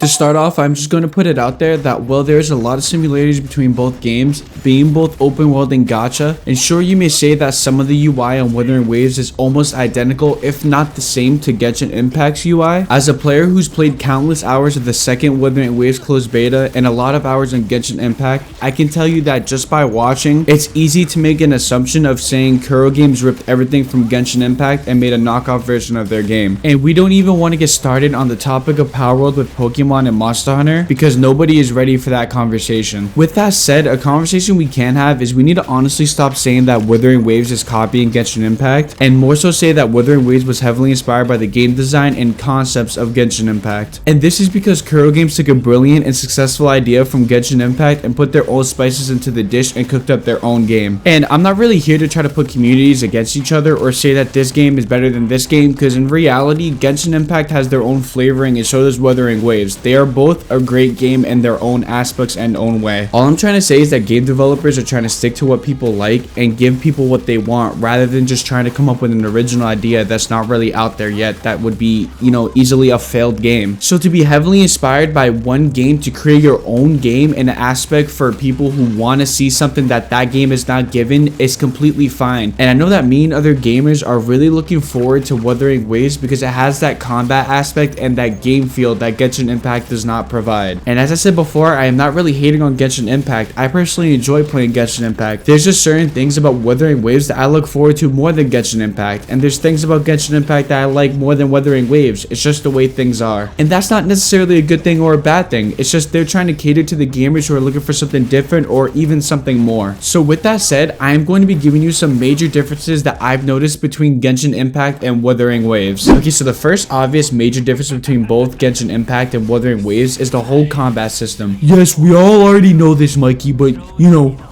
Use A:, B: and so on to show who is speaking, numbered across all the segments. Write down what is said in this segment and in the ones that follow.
A: To start off, I'm just going to put it out there that while there's a lot of similarities between both games, being both open world and gacha, and sure you may say that some of the UI on Wuthering Waves is almost identical if not the same to Genshin Impact's UI. As a player who's played countless hours of the second Wuthering Waves closed beta and a lot of hours on Genshin Impact, I can tell you that just by watching, it's easy to make an assumption of saying Kuro Games ripped everything from Genshin Impact and made a knockoff version of their game. And we don't even want to get started on the topic of Power World with Pokemon and Monster Hunter because nobody is ready for that conversation. With that said, a conversation we can have is we need to honestly stop saying that Wuthering Waves is copying Genshin Impact and more so say that Wuthering Waves was heavily inspired by the game design and concepts of Genshin Impact. And this is because Kuro Games took a brilliant and successful idea from Genshin Impact and put their own spices into the dish and cooked up their own game. And I'm not really here to try to put communities against each other or say that this game is better than this game because in reality, Genshin Impact has their own flavoring and so does Wuthering Waves. They are both a great game in their own aspects and own way. All I'm trying to say is that game developers are trying to stick to what people like and give people what they want rather than just trying to come up with an original idea that's not really out there yet that would be, easily a failed game. So to be heavily inspired by one game to create your own game in an aspect for people who want to see something that game is not given is completely fine. And I know that me and other gamers are really looking forward to Wuthering Waves because it has that combat aspect and that game feel that Genshin Impact does not provide. And as I said before, I am not really hating on Genshin Impact. I personally enjoy playing Genshin Impact. There's just certain things about Wuthering Waves that I look forward to more than Genshin Impact, and there's things about Genshin Impact that I like more than Wuthering Waves. It's just the way things are. And that's not necessarily a good thing or a bad thing. It's just they're trying to cater to the gamers who are looking for something different or even something more. So with that said, I am going to be giving you some major differences that I've noticed between Genshin Impact and Wuthering Waves. Okay, so the first obvious major difference between both Genshin Impact and Wuthering Waves is the whole combat system. Yes, we all already know this, Mikey, but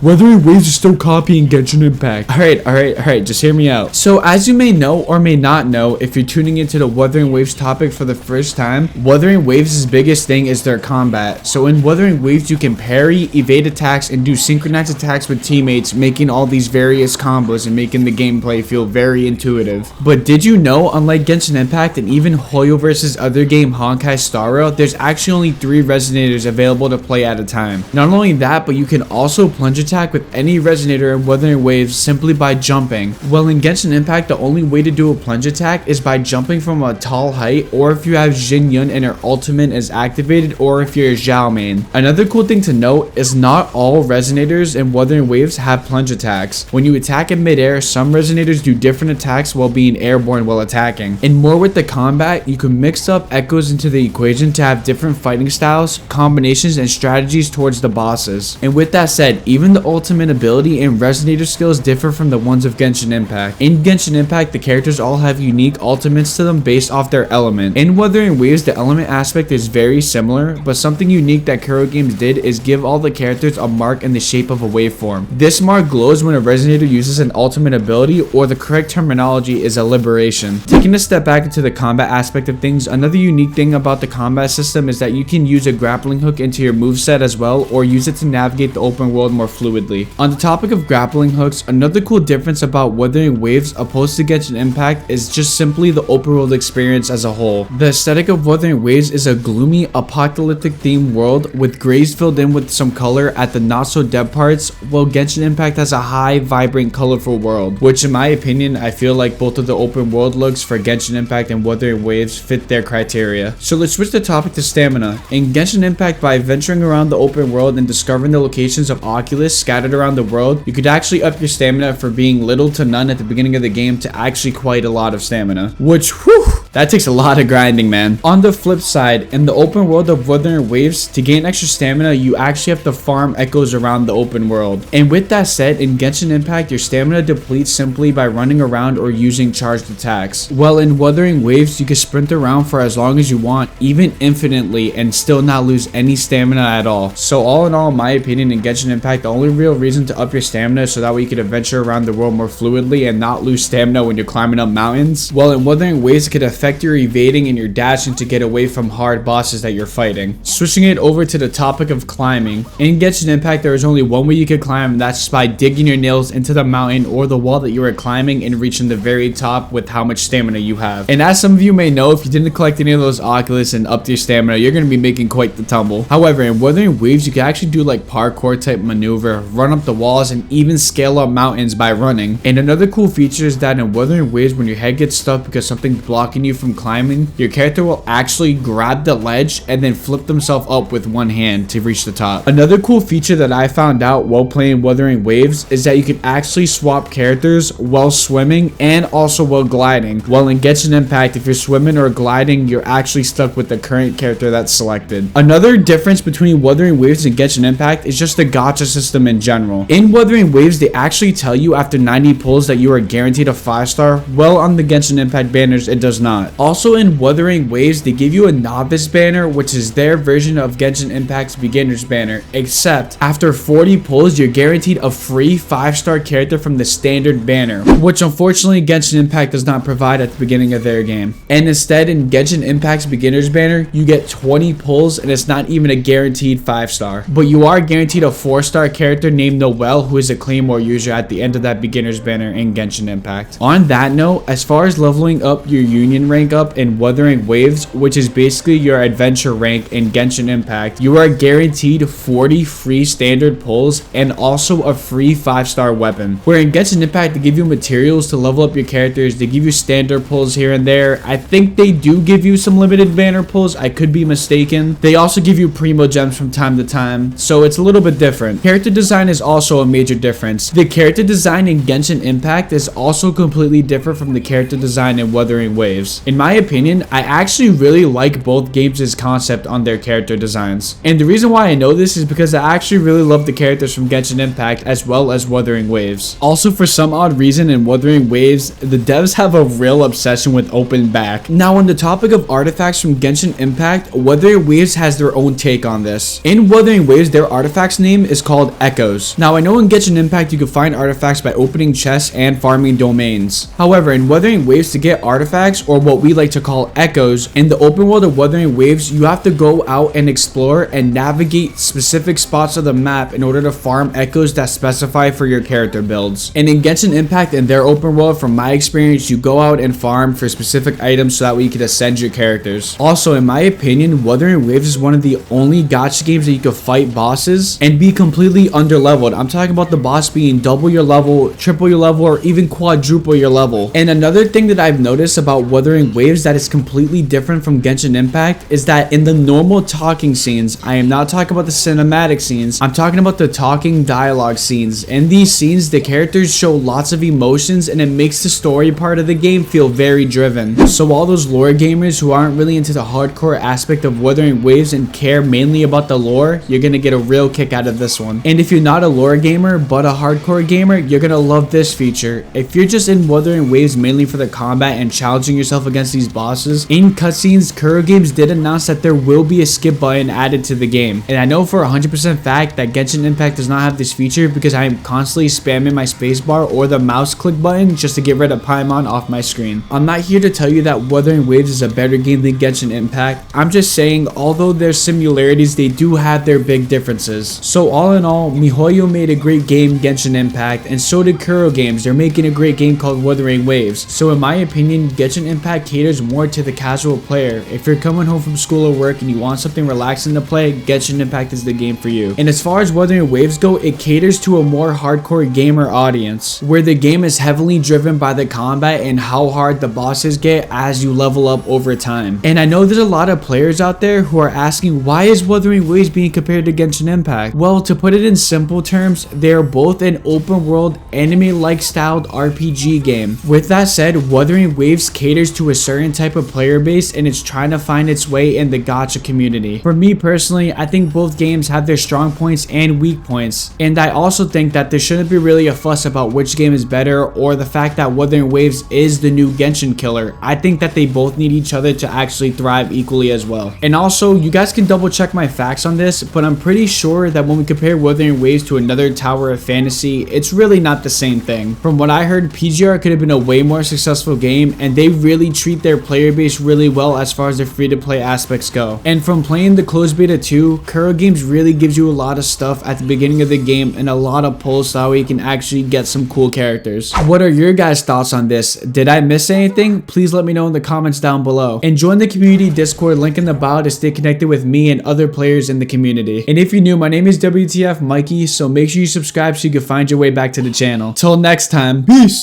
A: Wuthering Waves is still copying Genshin Impact. Alright, just hear me out. So as you may know or may not know, if you're tuning into the Wuthering Waves topic for the first time, Wuthering Waves' biggest thing is their combat. So in Wuthering Waves, you can parry, evade attacks, and do synchronized attacks with teammates, making all these various combos and making the gameplay feel very intuitive. But did you know, unlike Genshin Impact and even Hoyo vs. other game Honkai Star Rail, there's actually only 3 resonators available to play at a time. Not only that, but you can also plunge attack with any resonator in Wuthering Waves simply by jumping. Well, in Genshin Impact, the only way to do a plunge attack is by jumping from a tall height, or if you have Jin Yun and her ultimate is activated, or if you're a Zhao main. Another cool thing to note is not all resonators in Wuthering Waves have plunge attacks. When you attack in midair, some resonators do different attacks while being airborne while attacking. And more with the combat, you can mix up echoes into the equation to have different fighting styles, combinations, and strategies towards the bosses. And with that said, even the ultimate ability and resonator skills differ from the ones of Genshin Impact. In Genshin Impact, the characters all have unique ultimates to them based off their element. In Wuthering Waves, the element aspect is very similar, but something unique that Kuro Games did is give all the characters a mark in the shape of a waveform. This mark glows when a resonator uses an ultimate ability, or the correct terminology is a liberation. Taking a step back into the combat aspect of things, another unique thing about the combat system is that you can use a grappling hook into your moveset as well, or use it to navigate the open world more fluidly. On the topic of grappling hooks, another cool difference about Wuthering Waves opposed to Genshin Impact is just simply the open world experience as a whole. The aesthetic of Wuthering Waves is a gloomy, apocalyptic themed world with grays filled in with some color at the not so dead parts, while Genshin Impact has a high, vibrant, colorful world, which in my opinion, I feel like both of the open world looks for Genshin Impact and Wuthering Waves fit their criteria. So let's switch the topic to stamina. In Genshin Impact, by venturing around the open world and discovering the locations of Oculus scattered around the world, you could actually up your stamina for being little to none at the beginning of the game to actually quite a lot of stamina, which, whew, that takes a lot of grinding, man. On the flip side, in the open world of Wuthering Waves, to gain extra stamina, you actually have to farm echoes around the open world. And with that said, in Genshin Impact, your stamina depletes simply by running around or using charged attacks. While in Wuthering Waves, you can sprint around for as long as you want, even infinitely, and still not lose any stamina at all. So all in all, in my opinion, in Genshin Impact, the only real reason to up your stamina is so that way you can adventure around the world more fluidly and not lose stamina when you're climbing up mountains. While in Wuthering Waves, it could affect affect your evading and your dashing to get away from hard bosses that you're fighting. Switching it over to the topic of climbing. In Genshin Impact, there is only one way you can climb, and that's by digging your nails into the mountain or the wall that you are climbing and reaching the very top with how much stamina you have. And as some of you may know, if you didn't collect any of those Oculus and up to your stamina, you're going to be making quite the tumble. However, in Wuthering Waves, you can actually do like parkour type maneuver, run up the walls, and even scale up mountains by running. And another cool feature is that in Wuthering Waves, when your head gets stuck because something's blocking you from climbing, your character will actually grab the ledge and then flip themselves up with one hand to reach the top. Another cool feature that I found out while playing Wuthering Waves is that you can actually swap characters while swimming and also while gliding. While in Genshin Impact, if you're swimming or gliding, you're actually stuck with the current character that's selected. Another difference between Wuthering Waves and Genshin Impact is just the gacha system in general. In Wuthering Waves, they actually tell you after 90 pulls that you are guaranteed a 5-star. Well, on the Genshin Impact banners, it does not. Also in Wuthering Waves, they give you a novice banner, which is their version of Genshin Impact's beginner's banner, except after 40 pulls, you're guaranteed a free 5-star character from the standard banner, which unfortunately Genshin Impact does not provide at the beginning of their game. And instead, in Genshin Impact's beginner's banner, you get 20 pulls and it's not even a guaranteed 5-star. But you are guaranteed a 4-star character named Noelle, who is a Claymore user at the end of that beginner's banner in Genshin Impact. On that note, as far as leveling up your union rank up in Wuthering Waves, which is basically your adventure rank in Genshin Impact, you are guaranteed 40 free standard pulls and also a free 5-star weapon. Where in Genshin Impact, they give you materials to level up your characters, they give you standard pulls here and there. I think they do give you some limited banner pulls, I could be mistaken. They also give you primo gems from time to time, so it's a little bit different. Character design is also a major difference. The character design in Genshin Impact is also completely different from the character design in Wuthering Waves. In my opinion, I actually really like both games' concept on their character designs. And the reason why I know this is because I actually really love the characters from Genshin Impact as well as Wuthering Waves. Also, for some odd reason in Wuthering Waves, the devs have a real obsession with open back. Now, on the topic of artifacts from Genshin Impact, Wuthering Waves has their own take on this. In Wuthering Waves, their artifact's name is called Echoes. Now, I know in Genshin Impact you can find artifacts by opening chests and farming domains. However, in Wuthering Waves, to get artifacts, or what we like to call echoes, in the open world of Wuthering Waves, you have to go out and explore and navigate specific spots of the map in order to farm echoes that specify for your character builds. And in Genshin Impact, in their open world, from my experience, you go out and farm for specific items so that way you can ascend your characters. Also, in my opinion, Wuthering Waves is one of the only gacha games that you can fight bosses and be completely underleveled. I'm talking about the boss being double your level, triple your level, or even quadruple your level. And another thing that I've noticed about Wuthering Waves that is completely different from Genshin Impact is that in the normal talking scenes, I am not talking about the cinematic scenes, I'm talking about the talking dialogue scenes. In these scenes, the characters show lots of emotions and it makes the story part of the game feel very driven. So all those lore gamers who aren't really into the hardcore aspect of Wuthering Waves and care mainly about the lore, you're gonna get a real kick out of this one. And if you're not a lore gamer but a hardcore gamer, you're gonna love this feature. If you're just in Wuthering Waves mainly for the combat and challenging yourself against these bosses, in cutscenes, Kuro Games did announce that there will be a skip button added to the game. And I know for 100% fact that Genshin Impact does not have this feature because I am constantly spamming my spacebar or the mouse click button just to get rid of Paimon off my screen. I'm not here to tell you that Wuthering Waves is a better game than Genshin Impact. I'm just saying, although there's similarities, they do have their big differences. So all in all, MiHoYo made a great game, Genshin Impact, and so did Kuro Games. They're making a great game called Wuthering Waves. So in my opinion, Genshin Impact caters more to the casual player. If you're coming home from school or work and you want something relaxing to play, Genshin Impact is the game for you. And as far as Wuthering Waves go, it caters to a more hardcore gamer audience, where the game is heavily driven by the combat and how hard the bosses get as you level up over time. And I know there's a lot of players out there who are asking, why is Wuthering Waves being compared to Genshin Impact? Well, to put it in simple terms, they are both an open world anime-like styled RPG game. With that said, Wuthering Waves caters to a certain type of player base and it's trying to find its way in the gacha community. For me personally, I think both games have their strong points and weak points, and I also think that there shouldn't be really a fuss about which game is better or the fact that Wuthering Waves is the new Genshin killer. I think that they both need each other to actually thrive equally as well. And also, you guys can double check my facts on this, but I'm pretty sure that when we compare Wuthering Waves to another Tower of Fantasy, it's really not the same thing. From what I heard, PGR could have been a way more successful game, and they really treat their player base really well as far as their free-to-play aspects go. And from playing the closed beta 2, Kuro Games really gives you a lot of stuff at the beginning of the game and a lot of pulls so you can actually get some cool characters. What are your guys' thoughts on this? Did I miss anything? Please let me know in the comments down below. And join the community Discord link in the bio to stay connected with me and other players in the community. And if you're new, my name is wtfmikxy, so make sure you subscribe so you can find your way back to the channel. Till next time, peace!